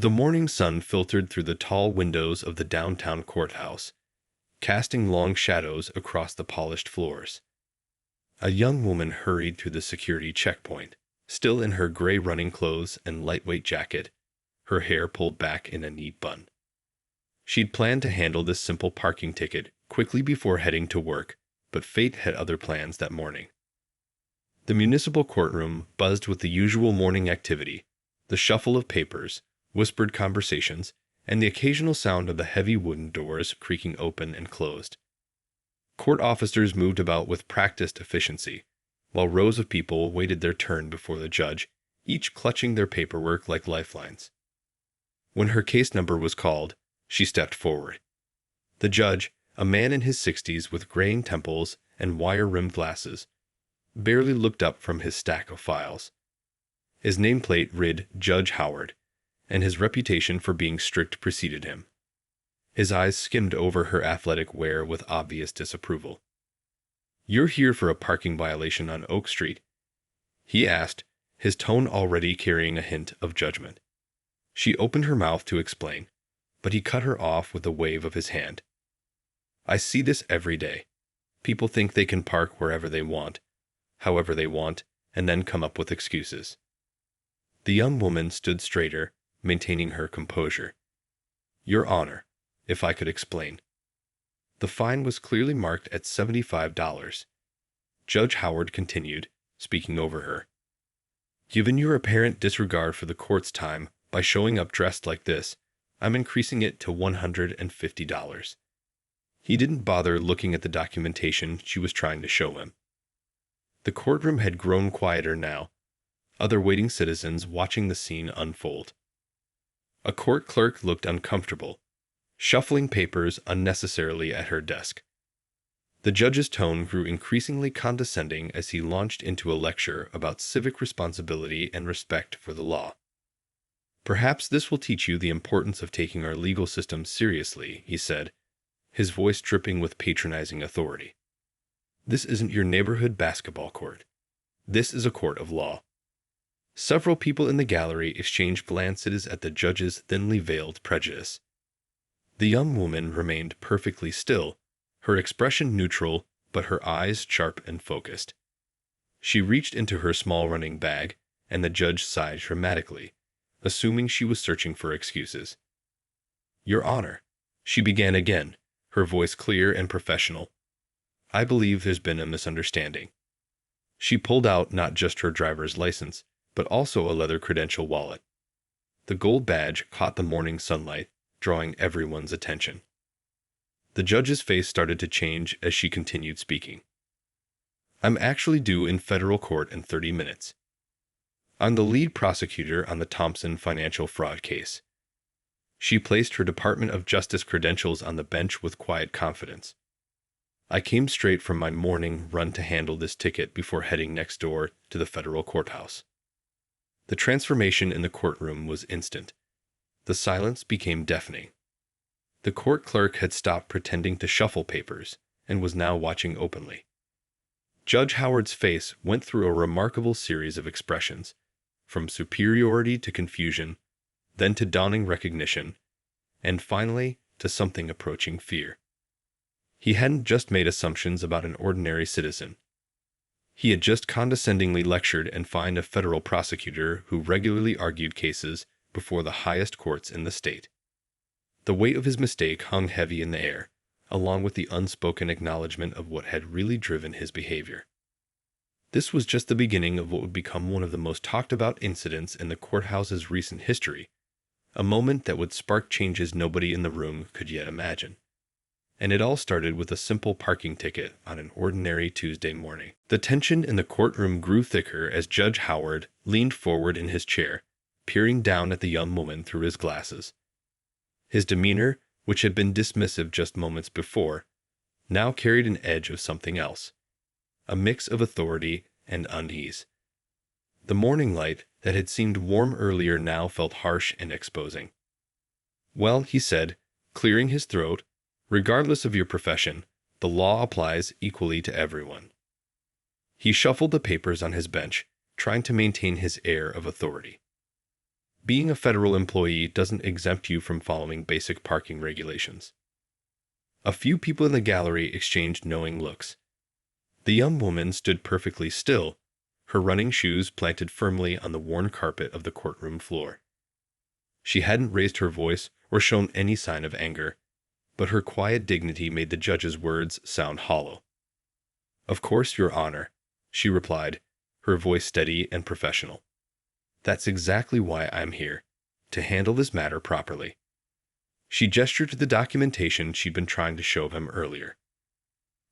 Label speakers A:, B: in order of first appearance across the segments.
A: The morning sun filtered through the tall windows of the downtown courthouse, casting long shadows across the polished floors. A young woman hurried through the security checkpoint, still in her gray running clothes and lightweight jacket, her hair pulled back in a neat bun. She'd planned to handle this simple parking ticket quickly before heading to work, but fate had other plans that morning. The municipal courtroom buzzed with the usual morning activity, the shuffle of papers, whispered conversations, and the occasional sound of the heavy wooden doors creaking open and closed. Court officers moved about with practiced efficiency, while rows of people waited their turn before the judge, each clutching their paperwork like lifelines. When her case number was called, she stepped forward. The judge, a man in his 60s with graying temples and wire-rimmed glasses, barely looked up from his stack of files. His nameplate read Judge Howard, and his reputation for being strict preceded him. His eyes skimmed over her athletic wear with obvious disapproval. "You're here for a parking violation on Oak Street?" he asked, his tone already carrying a hint of judgment. She opened her mouth to explain, but he cut her off with a wave of his hand. "I see this every day. People think they can park wherever they want, however they want, and then come up with excuses." The young woman stood straighter, maintaining her composure. "Your Honor, if I could explain." The fine was clearly marked at $75. Judge Howard continued, speaking over her. "Given your apparent disregard for the court's time by showing up dressed like this, I'm increasing it to $150. He didn't bother looking at the documentation she was trying to show him. The courtroom had grown quieter now, other waiting citizens watching the scene unfold. A court clerk looked uncomfortable, shuffling papers unnecessarily at her desk. The judge's tone grew increasingly condescending as he launched into a lecture about civic responsibility and respect for the law. "Perhaps this will teach you the importance of taking our legal system seriously," he said, his voice dripping with patronizing authority. "This isn't your neighborhood basketball court. This is a court of law." Several people in the gallery exchanged glances at the judge's thinly veiled prejudice. The young woman remained perfectly still, her expression neutral, but her eyes sharp and focused. She reached into her small running bag, and the judge sighed dramatically, assuming she was searching for excuses. "Your Honor," she began again, her voice clear and professional. "I believe there's been a misunderstanding." She pulled out not just her driver's license, but also a leather credential wallet. The gold badge caught the morning sunlight, drawing everyone's attention. The judge's face started to change as she continued speaking. "I'm actually due in federal court in 30 minutes. I'm the lead prosecutor on the Thompson financial fraud case." She placed her Department of Justice credentials on the bench with quiet confidence. "I came straight from my morning run to handle this ticket before heading next door to the federal courthouse." The transformation in the courtroom was instant. The silence became deafening. The court clerk had stopped pretending to shuffle papers and was now watching openly. Judge Howard's face went through a remarkable series of expressions, from superiority to confusion, then to dawning recognition, and finally to something approaching fear. He hadn't just made assumptions about an ordinary citizen. He had just condescendingly lectured and fined a federal prosecutor who regularly argued cases before the highest courts in the state. The weight of his mistake hung heavy in the air, along with the unspoken acknowledgement of what had really driven his behavior. This was just the beginning of what would become one of the most talked about incidents in the courthouse's recent history, a moment that would spark changes nobody in the room could yet imagine. And it all started with a simple parking ticket on an ordinary Tuesday morning. The tension in the courtroom grew thicker as Judge Howard leaned forward in his chair, peering down at the young woman through his glasses. His demeanor, which had been dismissive just moments before, now carried an edge of something else, a mix of authority and unease. The morning light that had seemed warm earlier now felt harsh and exposing. "Well," he said, clearing his throat, "regardless of your profession, the law applies equally to everyone." He shuffled the papers on his bench, trying to maintain his air of authority. Being a federal employee doesn't exempt you from following basic parking regulations. A few people in the gallery exchanged knowing looks. The young woman stood perfectly still, her running shoes planted firmly on the worn carpet of the courtroom floor. She hadn't raised her voice or shown any sign of anger, but her quiet dignity made the judge's words sound hollow. "Of course, Your Honor," she replied, her voice steady and professional. "That's exactly why I'm here, to handle this matter properly." She gestured to the documentation she'd been trying to show him earlier.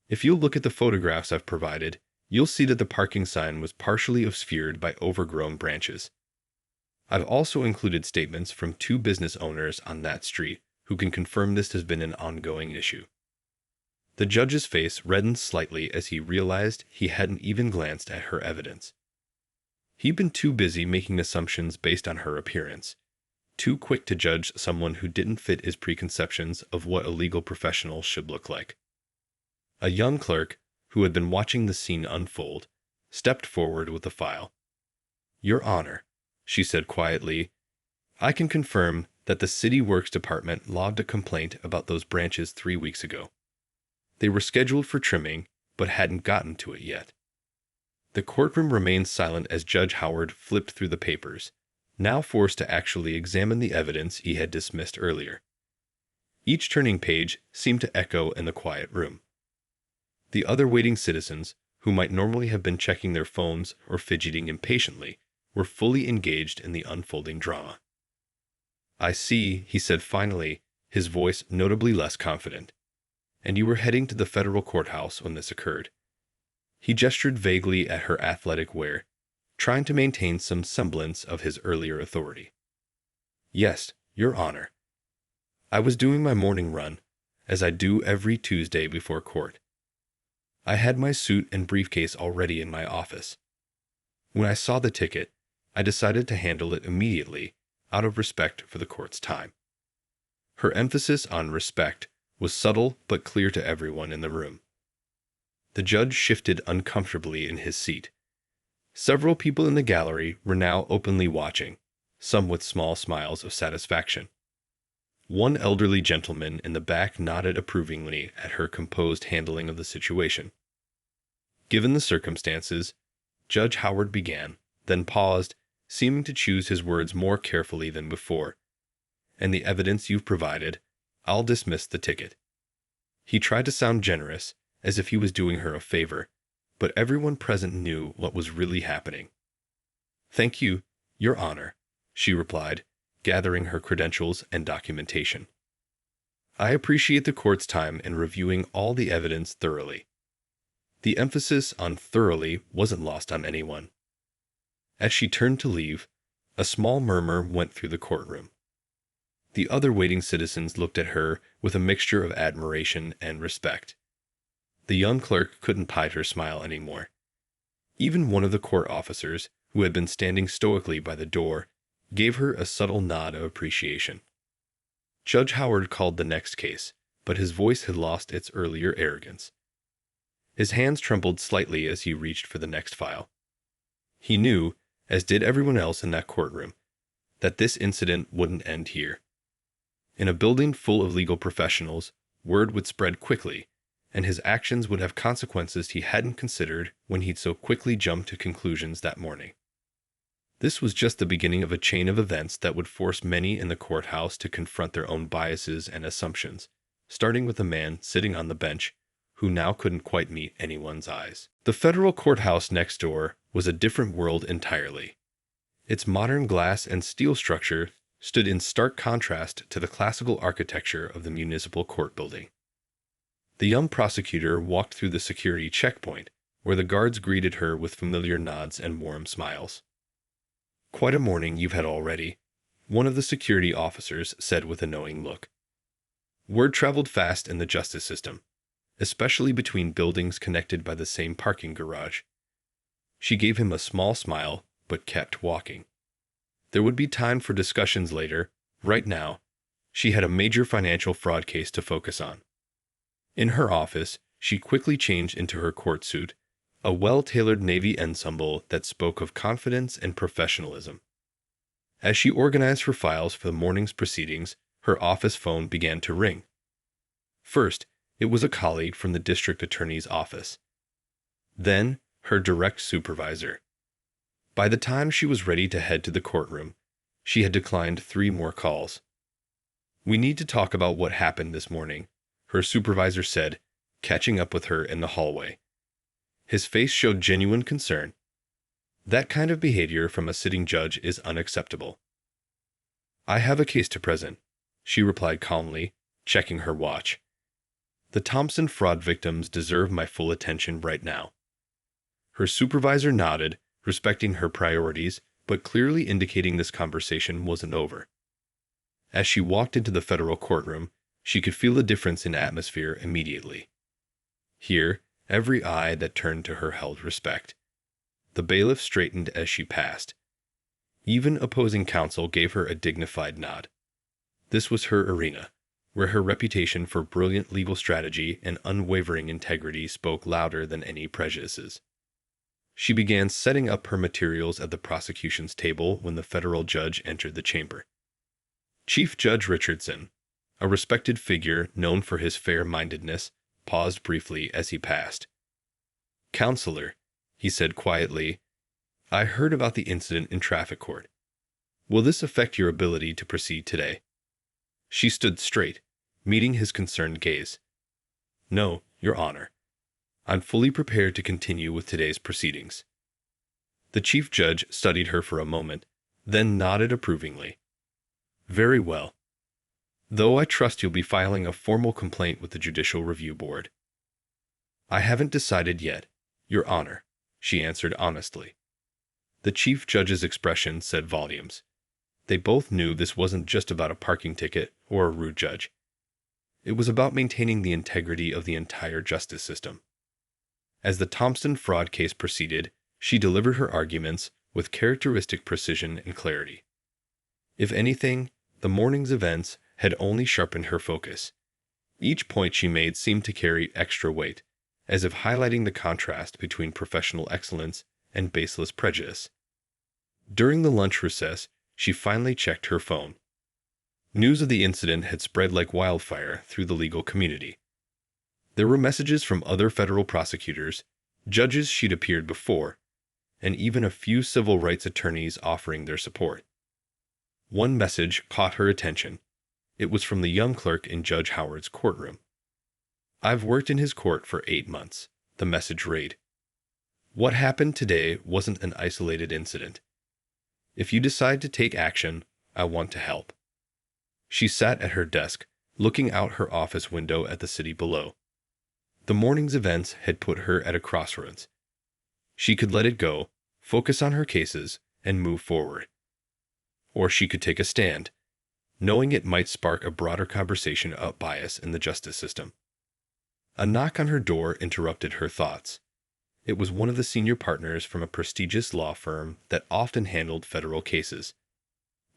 A: "If you'll look at the photographs I've provided, you'll see that the parking sign was partially obscured by overgrown branches. I've also included statements from 2 business owners on that street who can confirm this has been an ongoing issue." The judge's face reddened slightly as he realized he hadn't even glanced at her evidence. He'd been too busy making assumptions based on her appearance, too quick to judge someone who didn't fit his preconceptions of what a legal professional should look like. A young clerk, who had been watching the scene unfold, stepped forward with the file. "Your Honor," she said quietly, "I can confirm that the City Works Department logged a complaint about those branches 3 weeks ago. They were scheduled for trimming, but hadn't gotten to it yet." The courtroom remained silent as Judge Howard flipped through the papers, now forced to actually examine the evidence he had dismissed earlier. Each turning page seemed to echo in the quiet room. The other waiting citizens, who might normally have been checking their phones or fidgeting impatiently, were fully engaged in the unfolding drama. "I see," he said finally, his voice notably less confident. "And you were heading to the federal courthouse when this occurred." He gestured vaguely at her athletic wear, trying to maintain some semblance of his earlier authority. "Yes, Your Honor. I was doing my morning run, as I do every Tuesday before court. I had my suit and briefcase already in my office. When I saw the ticket, I decided to handle it immediately, out of respect for the court's time." Her emphasis on respect was subtle but clear to everyone in the room. The judge shifted uncomfortably in his seat. Several people in the gallery were now openly watching, some with small smiles of satisfaction. One elderly gentleman in the back nodded approvingly at her composed handling of the situation. Given the circumstances, Judge Howard began, then paused, seeming to choose his words more carefully than before. "And the evidence you've provided, I'll dismiss the ticket." He tried to sound generous, as if he was doing her a favor, but everyone present knew what was really happening. "Thank you, Your Honor," she replied, gathering her credentials and documentation. "I appreciate the court's time in reviewing all the evidence thoroughly." The emphasis on thoroughly wasn't lost on anyone. As she turned to leave, a small murmur went through the courtroom. The other waiting citizens looked at her with a mixture of admiration and respect. The young clerk couldn't hide her smile anymore. Even one of the court officers, who had been standing stoically by the door, gave her a subtle nod of appreciation. Judge Howard called the next case, but his voice had lost its earlier arrogance. His hands trembled slightly as he reached for the next file. He knew, as did everyone else in that courtroom, that this incident wouldn't end here. In a building full of legal professionals, word would spread quickly, and his actions would have consequences he hadn't considered when he'd so quickly jumped to conclusions that morning. This was just the beginning of a chain of events that would force many in the courthouse to confront their own biases and assumptions, starting with a man sitting on the bench who now couldn't quite meet anyone's eyes. The federal courthouse next door was a different world entirely. Its modern glass and steel structure stood in stark contrast to the classical architecture of the municipal court building. The young prosecutor walked through the security checkpoint, where the guards greeted her with familiar nods and warm smiles. "Quite a morning you've had already," one of the security officers said with a knowing look. Word traveled fast in the justice system, especially between buildings connected by the same parking garage. She gave him a small smile, but kept walking. There would be time for discussions later. Right now, she had a major financial fraud case to focus on. In her office, she quickly changed into her court suit, a well-tailored navy ensemble that spoke of confidence and professionalism. As she organized her files for the morning's proceedings, her office phone began to ring. First, it was a colleague from the district attorney's office. Then, her direct supervisor. By the time she was ready to head to the courtroom, she had declined 3 more calls. "We need to talk about what happened this morning," her supervisor said, catching up with her in the hallway. His face showed genuine concern. That kind of behavior from a sitting judge is unacceptable. "I have a case to present," she replied calmly, checking her watch. "The Thompson fraud victims deserve my full attention right now." Her supervisor nodded, respecting her priorities, but clearly indicating this conversation wasn't over. As she walked into the federal courtroom, she could feel a difference in atmosphere immediately. Here, every eye that turned to her held respect. The bailiff straightened as she passed. Even opposing counsel gave her a dignified nod. This was her arena, where her reputation for brilliant legal strategy and unwavering integrity spoke louder than any prejudices. She began setting up her materials at the prosecution's table when the federal judge entered the chamber. Chief Judge Richardson, a respected figure known for his fair-mindedness, paused briefly as he passed. "Counselor," he said quietly, "I heard about the incident in traffic court. Will this affect your ability to proceed today?" She stood straight, meeting his concerned gaze. "No, Your Honor. I'm fully prepared to continue with today's proceedings." The chief judge studied her for a moment, then nodded approvingly. "Very well. Though I trust you'll be filing a formal complaint with the Judicial Review Board." "I haven't decided yet, Your Honor," she answered honestly. The chief judge's expression said volumes. They both knew this wasn't just about a parking ticket or a rude judge. It was about maintaining the integrity of the entire justice system. As the Thompson fraud case proceeded, she delivered her arguments with characteristic precision and clarity. If anything, the morning's events had only sharpened her focus. Each point she made seemed to carry extra weight, as if highlighting the contrast between professional excellence and baseless prejudice. During the lunch recess, she finally checked her phone. News of the incident had spread like wildfire through the legal community. There were messages from other federal prosecutors, judges she'd appeared before, and even a few civil rights attorneys offering their support. One message caught her attention. It was from the young clerk in Judge Howard's courtroom. "I've worked in his court for 8 months," the message read. "What happened today wasn't an isolated incident. If you decide to take action, I want to help." She sat at her desk, looking out her office window at the city below. The morning's events had put her at a crossroads. She could let it go, focus on her cases, and move forward. Or she could take a stand, knowing it might spark a broader conversation about bias in the justice system. A knock on her door interrupted her thoughts. It was one of the senior partners from a prestigious law firm that often handled federal cases.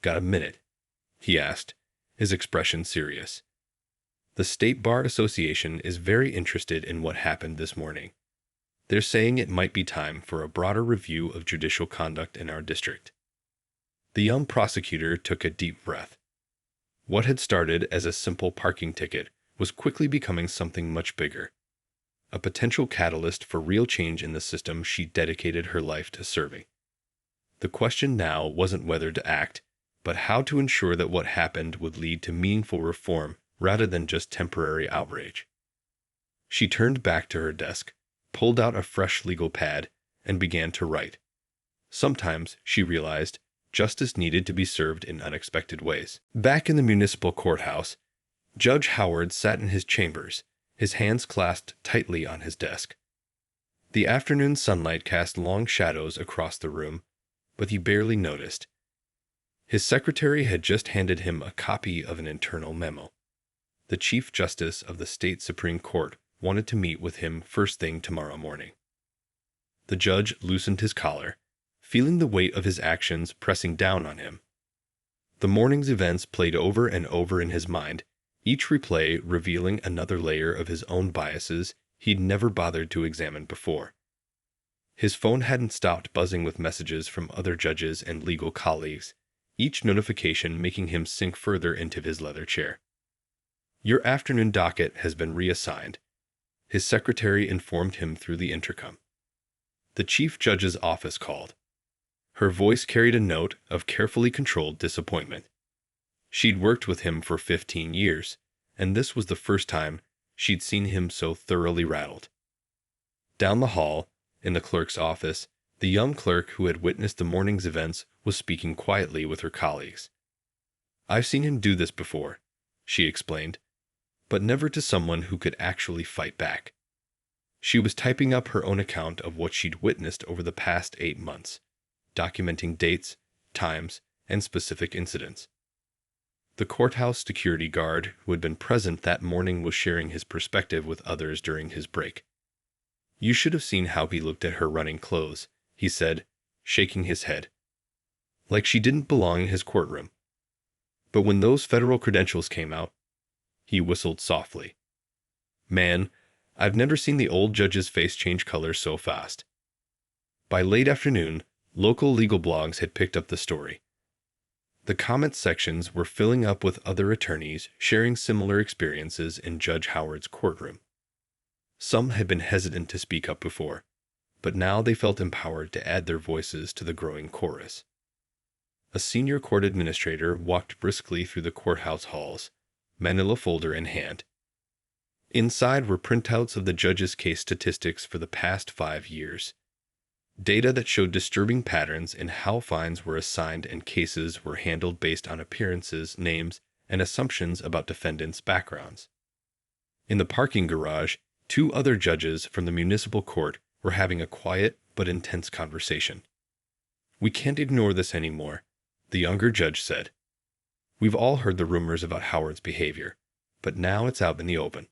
A: "Got a minute?" he asked, his expression serious. "The State Bar Association is very interested in what happened this morning. They're saying it might be time for a broader review of judicial conduct in our district." The young prosecutor took a deep breath. What had started as a simple parking ticket was quickly becoming something much bigger, a potential catalyst for real change in the system she dedicated her life to serving. The question now wasn't whether to act, but how to ensure that what happened would lead to meaningful reform rather than just temporary outrage. She turned back to her desk, pulled out a fresh legal pad, and began to write. Sometimes, she realized, justice needed to be served in unexpected ways. Back in the municipal courthouse, Judge Howard sat in his chambers, his hands clasped tightly on his desk. The afternoon sunlight cast long shadows across the room, but he barely noticed. His secretary had just handed him a copy of an internal memo. The Chief Justice of the State Supreme Court wanted to meet with him first thing tomorrow morning. The judge loosened his collar, feeling the weight of his actions pressing down on him. The morning's events played over and over in his mind, each replay revealing another layer of his own biases he'd never bothered to examine before. His phone hadn't stopped buzzing with messages from other judges and legal colleagues, each notification making him sink further into his leather chair. "Your afternoon docket has been reassigned," his secretary informed him through the intercom. The chief judge's office called. Her voice carried a note of carefully controlled disappointment. She'd worked with him for 15 years, and this was the first time she'd seen him so thoroughly rattled. Down the hall, in the clerk's office, the young clerk who had witnessed the morning's events was speaking quietly with her colleagues. "I've seen him do this before," she explained, "but never to someone who could actually fight back." She was typing up her own account of what she'd witnessed over the past 8 months, documenting dates, times, and specific incidents. The courthouse security guard who had been present that morning was sharing his perspective with others during his break. "You should have seen how he looked at her running clothes," he said, shaking his head. "Like she didn't belong in his courtroom. But when those federal credentials came out," he whistled softly. "Man, I've never seen the old judge's face change color so fast." By late afternoon, local legal blogs had picked up the story. The comment sections were filling up with other attorneys sharing similar experiences in Judge Howard's courtroom. Some had been hesitant to speak up before, but now they felt empowered to add their voices to the growing chorus. A senior court administrator walked briskly through the courthouse halls, manila folder in hand. Inside were printouts of the judge's case statistics for the past 5 years. Data that showed disturbing patterns in how fines were assigned and cases were handled based on appearances, names, and assumptions about defendants' backgrounds. In the parking garage, 2 other judges from the municipal court were having a quiet but intense conversation. "We can't ignore this anymore," the younger judge said. "We've all heard the rumors about Howard's behavior, but now it's out in the open."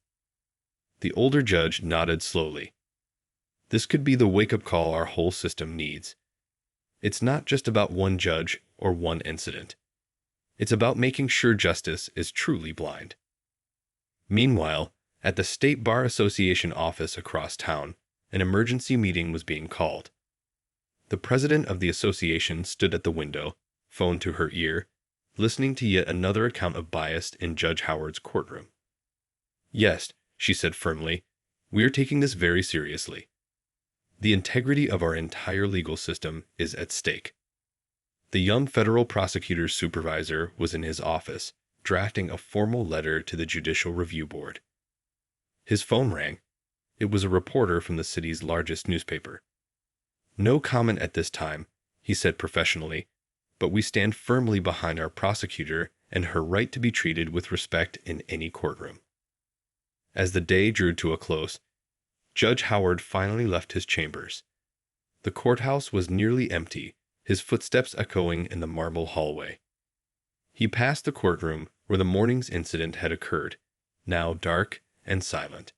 A: The older judge nodded slowly. "This could be the wake-up call our whole system needs. It's not just about one judge or one incident. It's about making sure justice is truly blind." Meanwhile, at the State Bar Association office across town, an emergency meeting was being called. The president of the association stood at the window, phone to her ear, listening to yet another account of bias in Judge Howard's courtroom. "Yes," she said firmly, "we are taking this very seriously. The integrity of our entire legal system is at stake." The young federal prosecutor's supervisor was in his office, drafting a formal letter to the Judicial Review Board. His phone rang. It was a reporter from the city's largest newspaper. "No comment at this time," he said professionally, "but we stand firmly behind our prosecutor and her right to be treated with respect in any courtroom." As the day drew to a close, Judge Howard finally left his chambers. The courthouse was nearly empty, his footsteps echoing in the marble hallway. He passed the courtroom where the morning's incident had occurred, now dark and silent.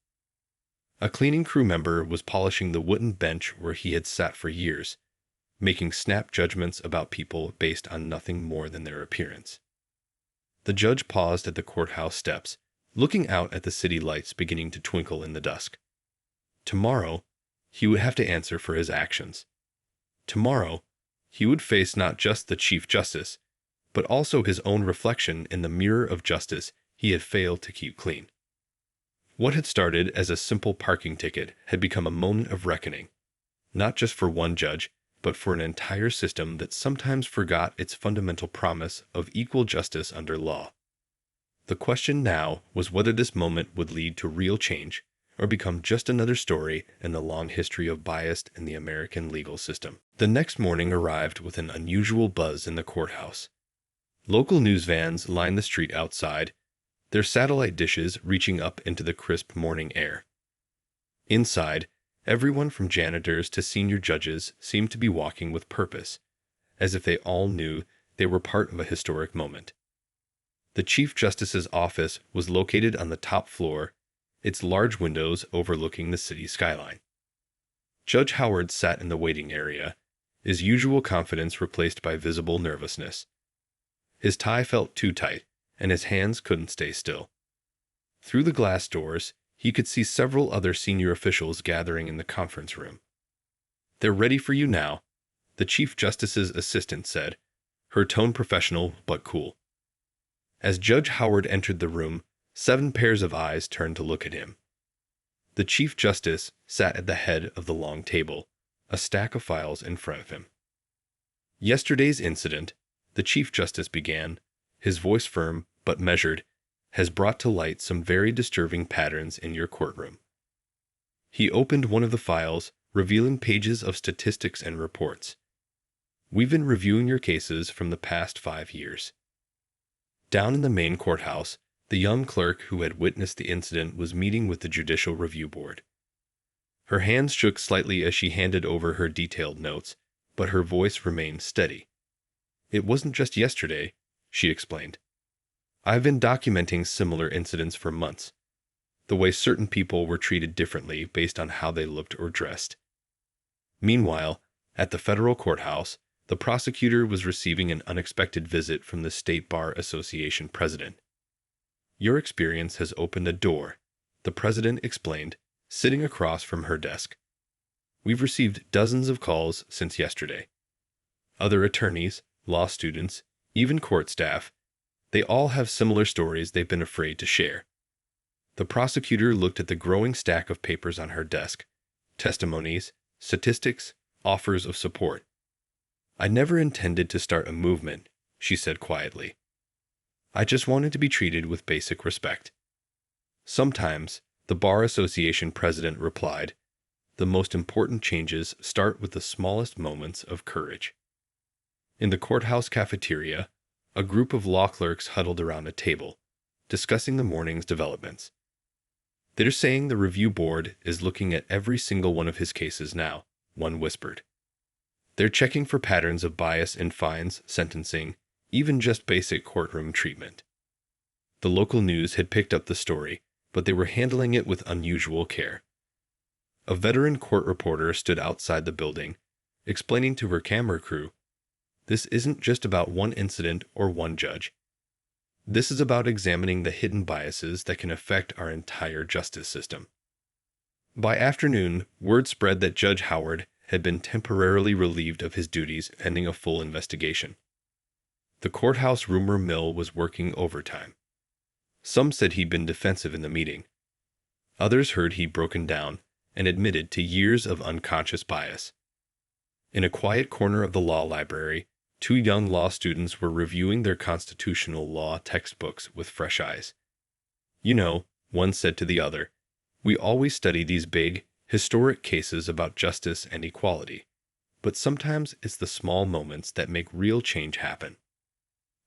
A: A cleaning crew member was polishing the wooden bench where he had sat for years, making snap judgments about people based on nothing more than their appearance. The judge paused at the courthouse steps, looking out at the city lights beginning to twinkle in the dusk. Tomorrow, he would have to answer for his actions. Tomorrow, he would face not just the Chief Justice, but also his own reflection in the mirror of justice he had failed to keep clean. What had started as a simple parking ticket had become a moment of reckoning, not just for one judge, but for an entire system that sometimes forgot its fundamental promise of equal justice under law. The question now was whether this moment would lead to real change or become just another story in the long history of bias in the American legal system. The next morning arrived with an unusual buzz in the courthouse. Local news vans lined the street outside, their satellite dishes reaching up into the crisp morning air. Inside, everyone from janitors to senior judges seemed to be walking with purpose, as if they all knew they were part of a historic moment. The Chief Justice's office was located on the top floor, its large windows overlooking the city skyline. Judge Howard sat in the waiting area, his usual confidence replaced by visible nervousness. His tie felt too tight, and his hands couldn't stay still. Through the glass doors, he could see several other senior officials gathering in the conference room. "They're ready for you now," the Chief Justice's assistant said, her tone professional but cool. As Judge Howard entered the room, 7 pairs of eyes turned to look at him. The Chief Justice sat at the head of the long table, a stack of files in front of him. Yesterday's incident, the Chief Justice began, his voice firm but measured, has brought to light some very disturbing patterns in your courtroom. He opened one of the files, revealing pages of statistics and reports. We've been reviewing your cases from the past 5 years. Down in the main courthouse, the young clerk who had witnessed the incident was meeting with the Judicial Review Board. Her hands shook slightly as she handed over her detailed notes, but her voice remained steady. It wasn't just yesterday, she explained. I've been documenting similar incidents for months. The way certain people were treated differently based on how they looked or dressed. Meanwhile, at the federal courthouse, the prosecutor was receiving an unexpected visit from the State Bar Association president. Your experience has opened a door, the president explained, sitting across from her desk. We've received dozens of calls since yesterday. Other attorneys, law students, even court staff, they all have similar stories they've been afraid to share. The prosecutor looked at the growing stack of papers on her desk, testimonies, statistics, offers of support. I never intended to start a movement, she said quietly. I just wanted to be treated with basic respect. Sometimes, the Bar Association president replied, the most important changes start with the smallest moments of courage. In the courthouse cafeteria, a group of law clerks huddled around a table, discussing the morning's developments. They're saying the review board is looking at every single one of his cases now, one whispered. They're checking for patterns of bias in fines, sentencing, even just basic courtroom treatment. The local news had picked up the story, but they were handling it with unusual care. A veteran court reporter stood outside the building, explaining to her camera crew, this isn't just about one incident or one judge. This is about examining the hidden biases that can affect our entire justice system. By afternoon, word spread that Judge Howard had been temporarily relieved of his duties pending a full investigation. The courthouse rumor mill was working overtime. Some said he'd been defensive in the meeting. Others heard he'd broken down and admitted to years of unconscious bias. In a quiet corner of the law library, 2 young law students were reviewing their constitutional law textbooks with fresh eyes. You know, one said to the other, we always study these big, historic cases about justice and equality, but sometimes it's the small moments that make real change happen.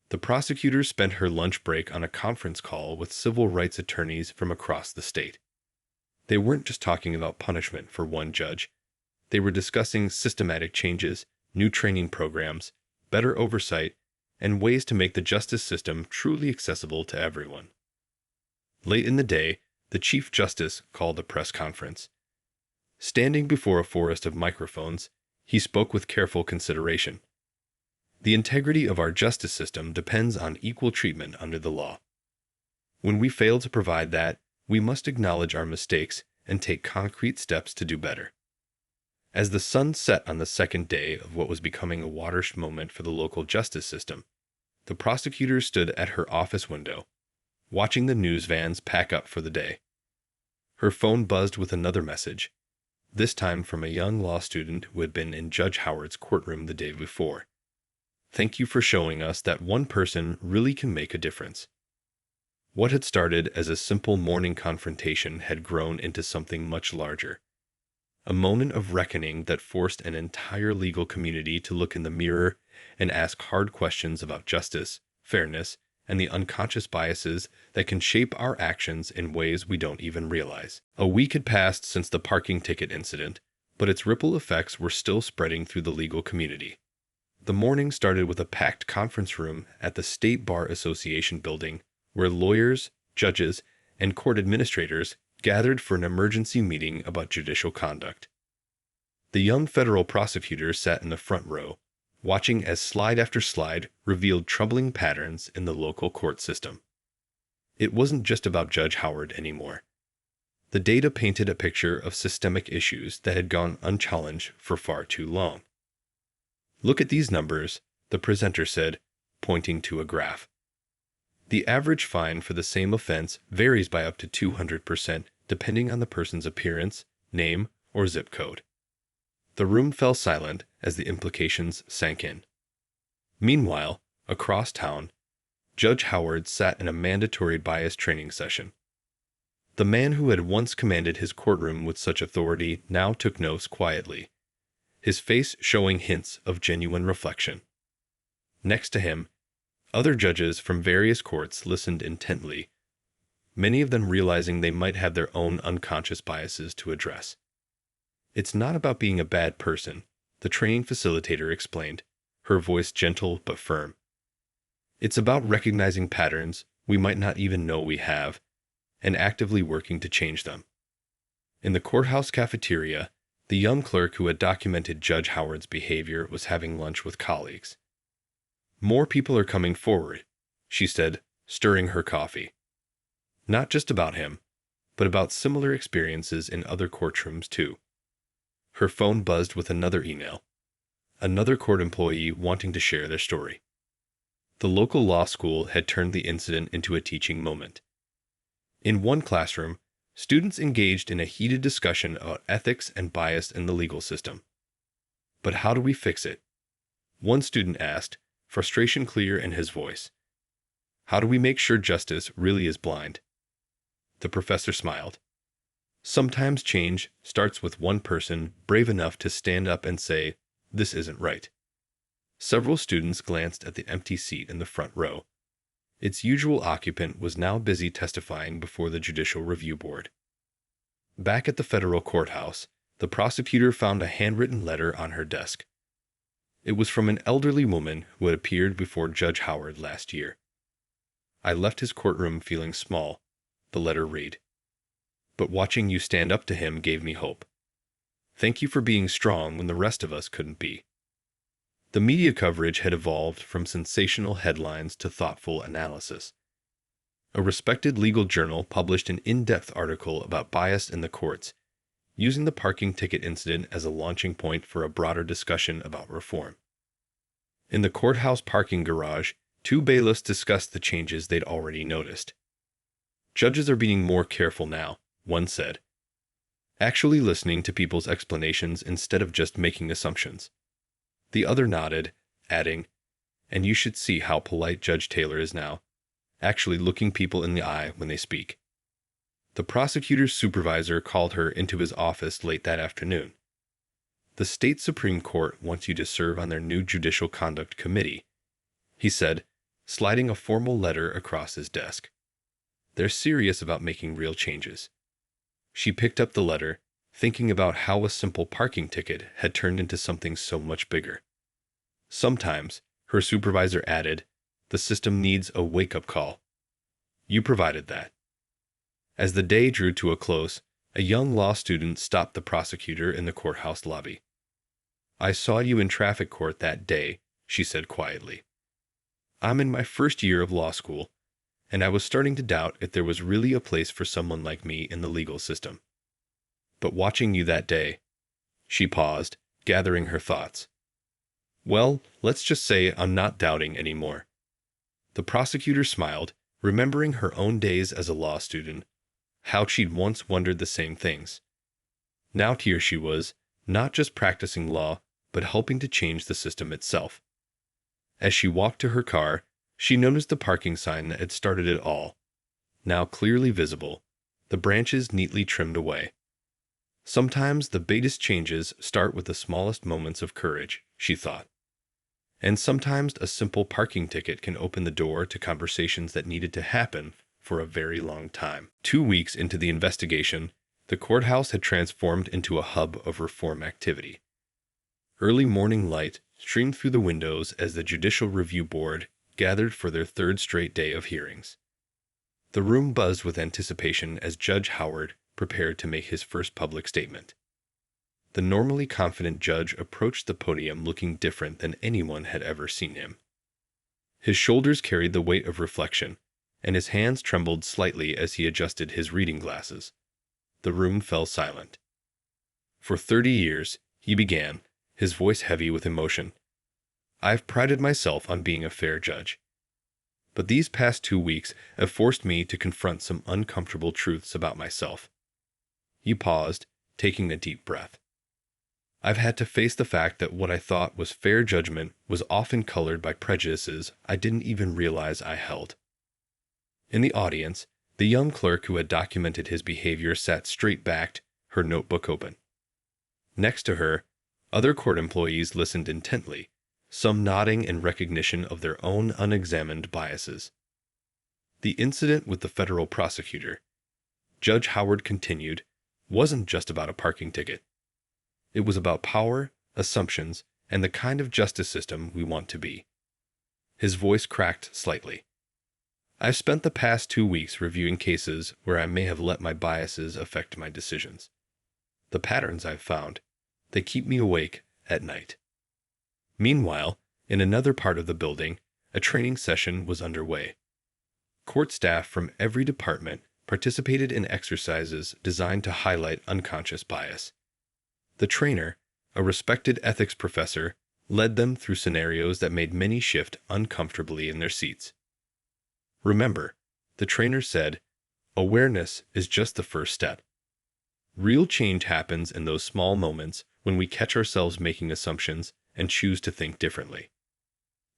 A: The prosecutor spent her lunch break on a conference call with civil rights attorneys from across the state. They weren't just talking about punishment for one judge. They were discussing systematic changes, new training programs, better oversight, and ways to make the justice system truly accessible to everyone. Late in the day, the Chief Justice called a press conference. Standing before a forest of microphones, he spoke with careful consideration. The integrity of our justice system depends on equal treatment under the law. When we fail to provide that, we must acknowledge our mistakes and take concrete steps to do better. As the sun set on the second day of what was becoming a watershed moment for the local justice system, the prosecutor stood at her office window, watching the news vans pack up for the day. Her phone buzzed with another message, this time from a young law student who had been in Judge Howard's courtroom the day before. Thank you for showing us that one person really can make a difference. What had started as a simple morning confrontation had grown into something much larger. A moment of reckoning that forced an entire legal community to look in the mirror and ask hard questions about justice, fairness, and the unconscious biases that can shape our actions in ways we don't even realize. A week had passed since the parking ticket incident, but its ripple effects were still spreading through the legal community. The morning started with a packed conference room at the State Bar Association building, where lawyers, judges, and court administrators gathered for an emergency meeting about judicial conduct. The young federal prosecutor sat in the front row, watching as slide after slide revealed troubling patterns in the local court system. It wasn't just about Judge Howard anymore. The data painted a picture of systemic issues that had gone unchallenged for far too long. Look at these numbers, the the presenter said, pointing to a graph. The average fine for the same offense varies by up to 200% depending on the person's appearance, name, or zip code. The room fell silent as the implications sank in. Meanwhile, across town, Judge Howard sat in a mandatory bias training session. The man who had once commanded his courtroom with such authority now took notes quietly, his face showing hints of genuine reflection. Next to him, other judges from various courts listened intently, many of them realizing they might have their own unconscious biases to address. It's not about being a bad person, the training facilitator explained, her voice gentle but firm. It's about recognizing patterns we might not even know we have, and actively working to change them. In the courthouse cafeteria, the young clerk who had documented Judge Howard's behavior was having lunch with colleagues. "More people are coming forward," she said, stirring her coffee. Not just about him, but about similar experiences in other courtrooms too. Her phone buzzed with another email. Another court employee wanting to share their story. The local law school had turned the incident into a teaching moment. In one classroom, students engaged in a heated discussion about ethics and bias in the legal system. "But how do we fix it?" One student asked, frustration clear in his voice. "How do we make sure justice really is blind?" The professor smiled. "Sometimes change starts with one person brave enough to stand up and say, 'This isn't right.'" Several students glanced at the empty seat in the front row. Its usual occupant was now busy testifying before the Judicial Review Board. Back at the federal courthouse, the prosecutor found a handwritten letter on her desk. It was from an elderly woman who had appeared before Judge Howard last year. "I left his courtroom feeling small," the letter read. "But watching you stand up to him gave me hope. Thank you for being strong when the rest of us couldn't be." The media coverage had evolved from sensational headlines to thoughtful analysis. A respected legal journal published an in-depth article about bias in the courts, using the parking ticket incident as a launching point for a broader discussion about reform. In the courthouse parking garage, two bailiffs discussed the changes they'd already noticed. "Judges are being more careful now," one said, "actually listening to people's explanations instead of just making assumptions." The other nodded, adding, "And you should see how polite Judge Taylor is now, actually looking people in the eye when they speak." The prosecutor's supervisor called her into his office late that afternoon. "The state Supreme Court wants you to serve on their new Judicial Conduct Committee," he said, sliding a formal letter across his desk. "They're serious about making real changes." She picked up the letter, thinking about how a simple parking ticket had turned into something so much bigger. "Sometimes," her supervisor added, "the system needs a wake-up call. You provided that." As the day drew to a close, a young law student stopped the prosecutor in the courthouse lobby. "I saw you in traffic court that day," she said quietly. "I'm in my first year of law school, and I was starting to doubt if there was really a place for someone like me in the legal system. But watching you that day—" She paused, gathering her thoughts. "Well, let's just say I'm not doubting anymore." The prosecutor smiled, remembering her own days as a law student, how she'd once wondered the same things. Now here she was, not just practicing law, but helping to change the system itself. As she walked to her car, she noticed the parking sign that had started it all, now clearly visible, the branches neatly trimmed away. Sometimes the biggest changes start with the smallest moments of courage, she thought. And sometimes a simple parking ticket can open the door to conversations that needed to happen for a very long time. 2 weeks into the investigation, the courthouse had transformed into a hub of reform activity. Early morning light streamed through the windows as the Judicial Review Board gathered for their third straight day of hearings. The room buzzed with anticipation as Judge Howard prepared to make his first public statement. The normally confident judge approached the podium looking different than anyone had ever seen him. His shoulders carried the weight of reflection, and his hands trembled slightly as he adjusted his reading glasses. The room fell silent. "For 30 years," he began, his voice heavy with emotion, I've prided myself on being a fair judge. But these past 2 weeks have forced me to confront some uncomfortable truths about myself. You paused, taking a deep breath. I've had to face the fact that what I thought was fair judgment was often colored by prejudices I didn't even realize I held. In the audience, the young clerk who had documented his behavior sat straight-backed, her notebook open. Next to her, other court employees listened intently, some nodding in recognition of their own unexamined biases. The incident with the federal prosecutor, Judge Howard continued, wasn't just about a parking ticket. It was about power, assumptions, and the kind of justice system we want to be. His voice cracked slightly. I've spent the past 2 weeks reviewing cases where I may have let my biases affect my decisions. The patterns I've found, they keep me awake at night. Meanwhile, in another part of the building, a training session was underway. Court staff from every department participated in exercises designed to highlight unconscious bias. The trainer, a respected ethics professor, led them through scenarios that made many shift uncomfortably in their seats. Remember, the trainer said, awareness is just the first step. Real change happens in those small moments when we catch ourselves making assumptions and choose to think differently.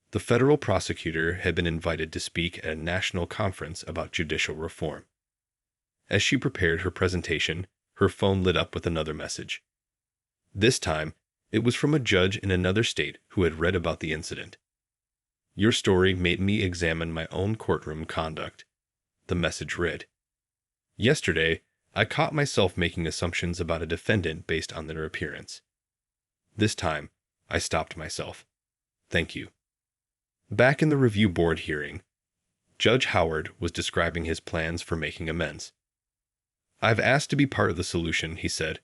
A: The federal prosecutor had been invited to speak at a national conference about judicial reform. As she prepared her presentation, her phone lit up with another message. This time, it was from a judge in another state who had read about the incident. Your story made me examine my own courtroom conduct. The message read. Yesterday, I caught myself making assumptions about a defendant based on their appearance. This time, I stopped myself. Thank you. Back in the review board hearing, Judge Howard was describing his plans for making amends. I've asked to be part of the solution, he said.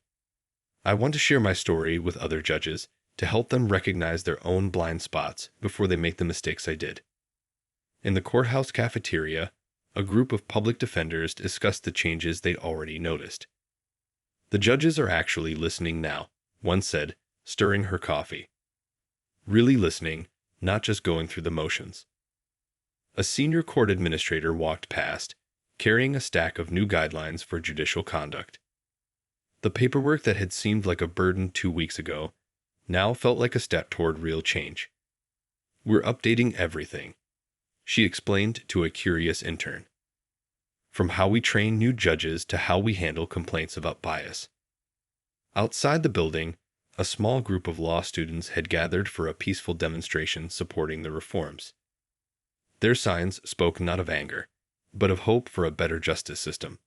A: I want to share my story with other judges to help them recognize their own blind spots before they make the mistakes I did. In the courthouse cafeteria, a group of public defenders discussed the changes they'd already noticed. The judges are actually listening now, one said, stirring her coffee. Really listening, not just going through the motions. A senior court administrator walked past, carrying a stack of new guidelines for judicial conduct. The paperwork that had seemed like a burden 2 weeks ago now felt like a step toward real change. We're updating everything, she explained to a curious intern. From how we train new judges to how we handle complaints about bias. Outside the building, a small group of law students had gathered for a peaceful demonstration supporting the reforms. Their signs spoke not of anger, but of hope for a better justice system.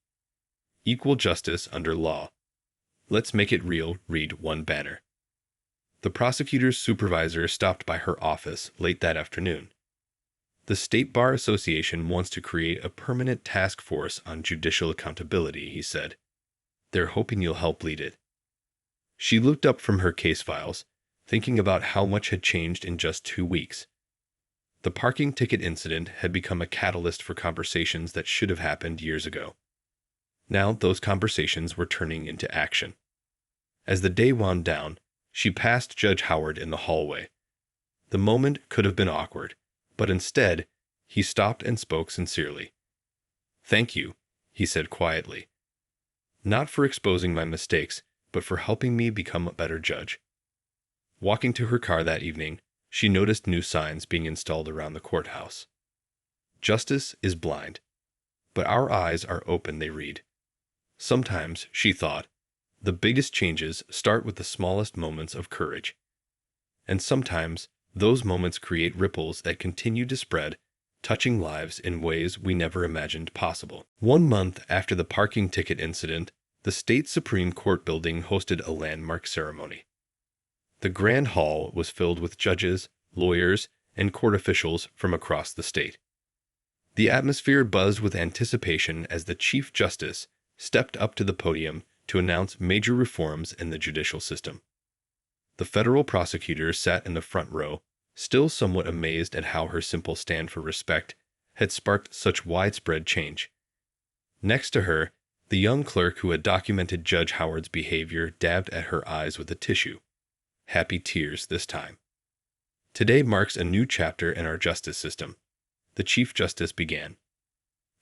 A: Equal justice under law. Let's make it real, read one banner. The prosecutor's supervisor stopped by her office late that afternoon. The State Bar Association wants to create a permanent task force on judicial accountability, he said. They're hoping you'll help lead it. She looked up from her case files, thinking about how much had changed in just 2 weeks. The parking ticket incident had become a catalyst for conversations that should have happened years ago. Now those conversations were turning into action. As the day wound down, she passed Judge Howard in the hallway. The moment could have been awkward, but instead, he stopped and spoke sincerely. Thank you, he said quietly. Not for exposing my mistakes, but for helping me become a better judge. Walking to her car that evening, she noticed new signs being installed around the courthouse. Justice is blind, but our eyes are open, they read. Sometimes, she thought, the biggest changes start with the smallest moments of courage. And sometimes, those moments create ripples that continue to spread, touching lives in ways we never imagined possible. 1 month after the parking ticket incident, the state Supreme Court building hosted a landmark ceremony. The Grand Hall was filled with judges, lawyers, and court officials from across the state. The atmosphere buzzed with anticipation as the Chief Justice stepped up to the podium to announce major reforms in the judicial system. The federal prosecutor sat in the front row, still somewhat amazed at how her simple stand for respect had sparked such widespread change. Next to her, the young clerk who had documented Judge Howard's behavior dabbed at her eyes with a tissue. Happy tears this time. Today marks a new chapter in our justice system, the Chief Justice began.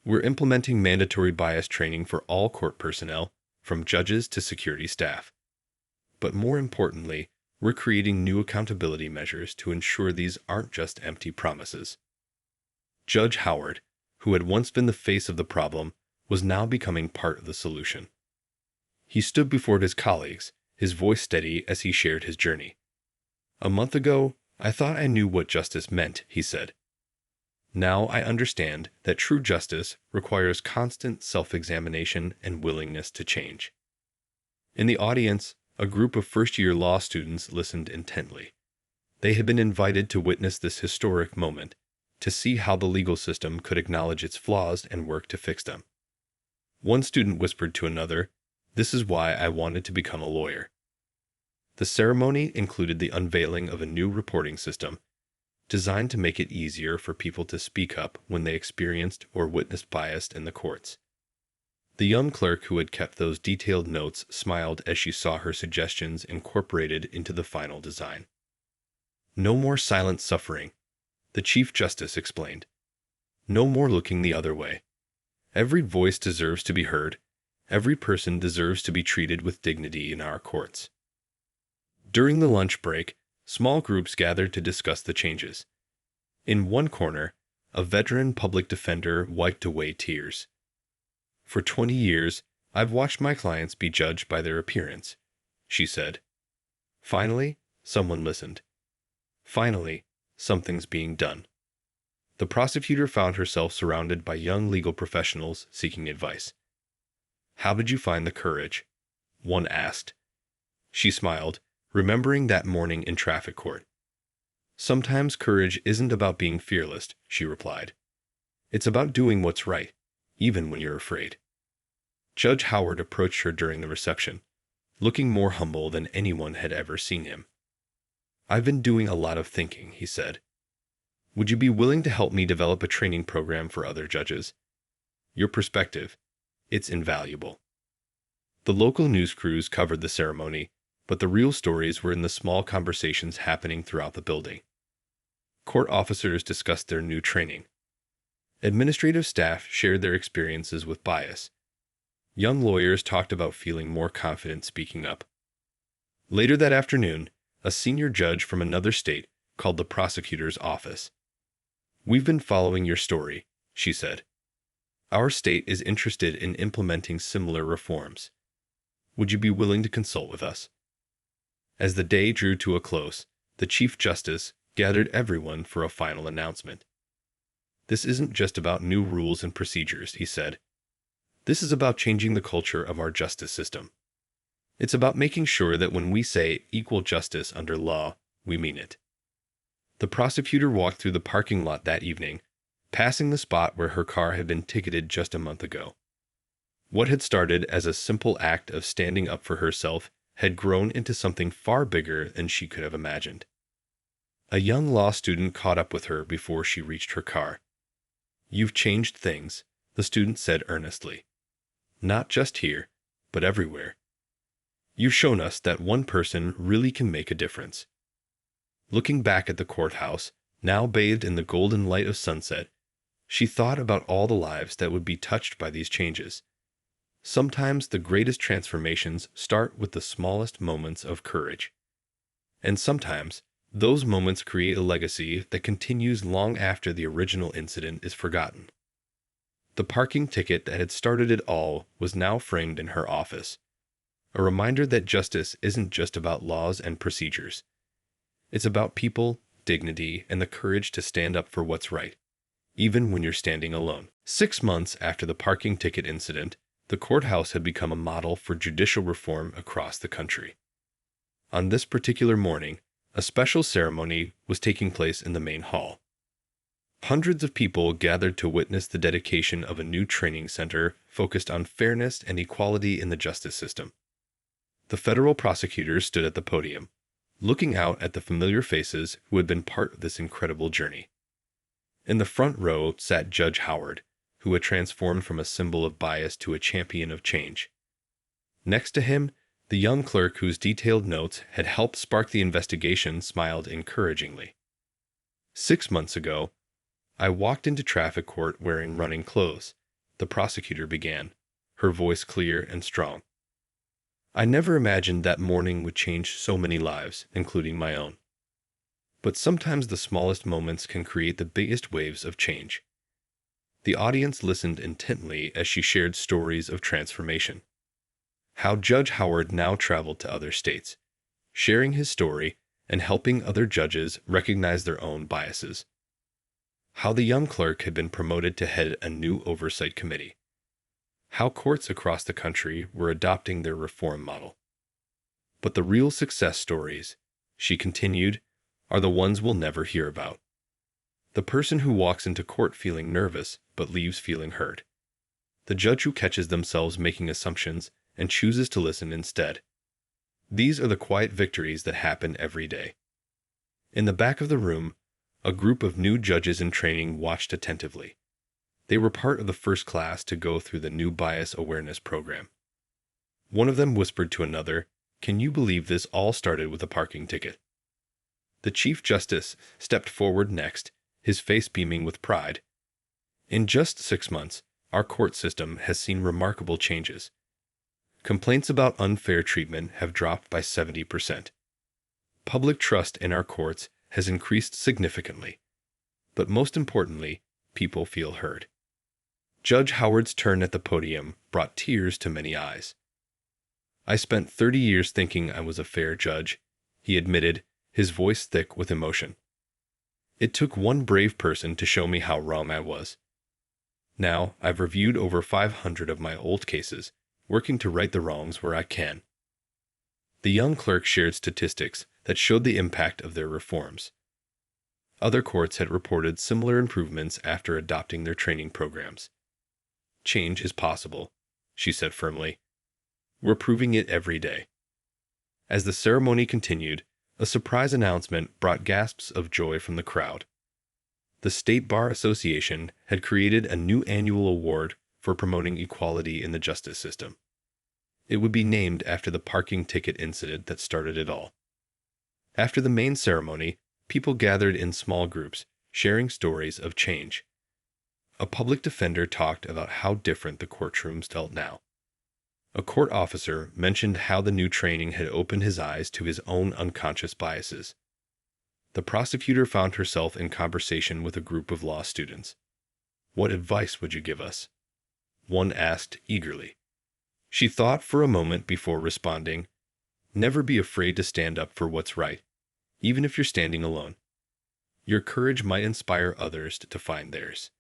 A: We're implementing mandatory bias training for all court personnel, from judges to security staff. But more importantly, we're creating new accountability measures to ensure these aren't just empty promises. Judge Howard, who had once been the face of the problem, was now becoming part of the solution. He stood before his colleagues, his voice steady as he shared his journey. "A month ago, I thought I knew what justice meant," he said. "Now I understand that true justice requires constant self-examination and willingness to change." In the audience, a group of first-year law students listened intently. They had been invited to witness this historic moment, to see how the legal system could acknowledge its flaws and work to fix them. One student whispered to another, "This is why I wanted to become a lawyer." The ceremony included the unveiling of a new reporting system, designed to make it easier for people to speak up when they experienced or witnessed bias in the courts. The young clerk who had kept those detailed notes smiled as she saw her suggestions incorporated into the final design. "No more silent suffering," the Chief Justice explained. "No more looking the other way. Every voice deserves to be heard. Every person deserves to be treated with dignity in our courts." During the lunch break, small groups gathered to discuss the changes. In one corner, a veteran public defender wiped away tears. "For 20 years, I've watched my clients be judged by their appearance," she said. Finally, someone listened. Finally, something's being done. The prosecutor found herself surrounded by young legal professionals seeking advice. "How did you find the courage?" one asked. She smiled, remembering that morning in traffic court. "Sometimes courage isn't about being fearless," she replied. "It's about doing what's right, even when you're afraid." Judge Howard approached her during the reception, looking more humble than anyone had ever seen him. "I've been doing a lot of thinking," he said. "Would you be willing to help me develop a training program for other judges? Your perspective, it's invaluable." The local news crews covered the ceremony, but the real stories were in the small conversations happening throughout the building. Court officers discussed their new training. Administrative staff shared their experiences with bias. Young lawyers talked about feeling more confident speaking up. Later that afternoon, a senior judge from another state called the prosecutor's office. "We've been following your story," she said. "Our state is interested in implementing similar reforms. Would you be willing to consult with us?" As the day drew to a close, the Chief Justice gathered everyone for a final announcement. "This isn't just about new rules and procedures," he said. "This is about changing the culture of our justice system. It's about making sure that when we say equal justice under law, we mean it." The prosecutor walked through the parking lot that evening, passing the spot where her car had been ticketed just a month ago. What had started as a simple act of standing up for herself had grown into something far bigger than she could have imagined. A young law student caught up with her before she reached her car. "You've changed things," the student said earnestly. "Not just here, but everywhere. You've shown us that one person really can make a difference." Looking back at the courthouse, now bathed in the golden light of sunset, she thought about all the lives that would be touched by these changes. Sometimes the greatest transformations start with the smallest moments of courage. And sometimes, those moments create a legacy that continues long after the original incident is forgotten. The parking ticket that had started it all was now framed in her office, a reminder that justice isn't just about laws and procedures. It's about people, dignity, and the courage to stand up for what's right, even when you're standing alone. 6 months after the parking ticket incident, the courthouse had become a model for judicial reform across the country. On this particular morning, a special ceremony was taking place in the main hall. Hundreds of people gathered to witness the dedication of a new training center focused on fairness and equality in the justice system. The federal prosecutors stood at the podium, looking out at the familiar faces who had been part of this incredible journey. In the front row sat Judge Howard, who had transformed from a symbol of bias to a champion of change. Next to him, the young clerk whose detailed notes had helped spark the investigation smiled encouragingly. 6 months ago, I walked into traffic court wearing running clothes, the prosecutor began, her voice clear and strong. I never imagined that morning would change so many lives, including my own. But sometimes the smallest moments can create the biggest waves of change. The audience listened intently as she shared stories of transformation. How Judge Howard now traveled to other states, sharing his story and helping other judges recognize their own biases. How the young clerk had been promoted to head a new oversight committee. How courts across the country were adopting their reform model. But the real success stories, she continued, are the ones we'll never hear about. The person who walks into court feeling nervous but leaves feeling heard. The judge who catches themselves making assumptions and chooses to listen instead. These are the quiet victories that happen every day. In the back of the room, a group of new judges in training watched attentively. They were part of the first class to go through the new bias awareness program. One of them whispered to another, "Can you believe this all started with a parking ticket?" The Chief Justice stepped forward next, his face beaming with pride. In just 6 months, our court system has seen remarkable changes. Complaints about unfair treatment have dropped by 70%. Public trust in our courts has increased significantly. But most importantly, people feel heard. Judge Howard's turn at the podium brought tears to many eyes. "I spent 30 years thinking I was a fair judge," he admitted, his voice thick with emotion. "It took one brave person to show me how wrong I was. Now I've reviewed over 500 of my old cases, working to right the wrongs where I can." The young clerk shared statistics that showed the impact of their reforms. Other courts had reported similar improvements after adopting their training programs. "Change is possible," she said firmly. "We're proving it every day." As the ceremony continued, a surprise announcement brought gasps of joy from the crowd. The State Bar Association had created a new annual award for promoting equality in the justice system. It would be named after the parking ticket incident that started it all. After the main ceremony, people gathered in small groups, sharing stories of change. A public defender talked about how different the courtrooms felt now. A court officer mentioned how the new training had opened his eyes to his own unconscious biases. The prosecutor found herself in conversation with a group of law students. "What advice would you give us?" one asked eagerly. She thought for a moment before responding, "Never be afraid to stand up for what's right, even if you're standing alone. Your courage might inspire others to find theirs."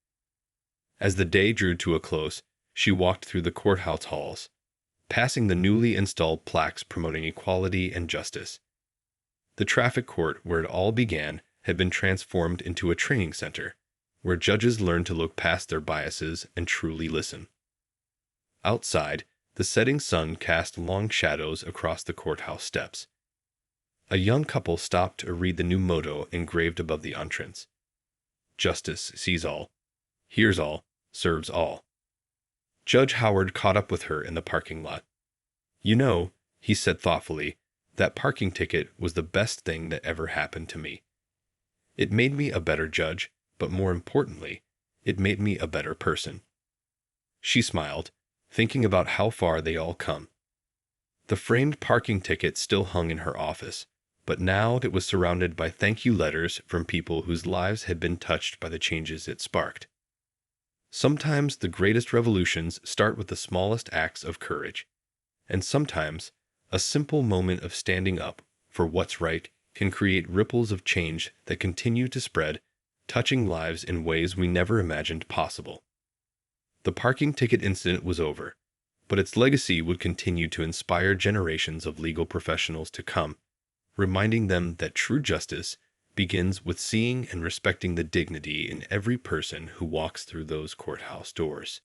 A: As the day drew to a close, she walked through the courthouse halls, passing the newly installed plaques promoting equality and justice. The traffic court where it all began had been transformed into a training center, where judges learned to look past their biases and truly listen. Outside, the setting sun cast long shadows across the courthouse steps. A young couple stopped to read the new motto engraved above the entrance. "Justice sees all, hears all, serves all." Judge Howard caught up with her in the parking lot. "You know," he said thoughtfully, "that parking ticket was the best thing that ever happened to me. It made me a better judge, but more importantly, it made me a better person." She smiled, thinking about how far they all come. The framed parking ticket still hung in her office, but now it was surrounded by thank you letters from people whose lives had been touched by the changes it sparked. Sometimes the greatest revolutions start with the smallest acts of courage, and sometimes a simple moment of standing up for what's right can create ripples of change that continue to spread, touching lives in ways we never imagined possible. The parking ticket incident was over, but its legacy would continue to inspire generations of legal professionals to come, reminding them that true justice begins with seeing and respecting the dignity in every person who walks through those courthouse doors.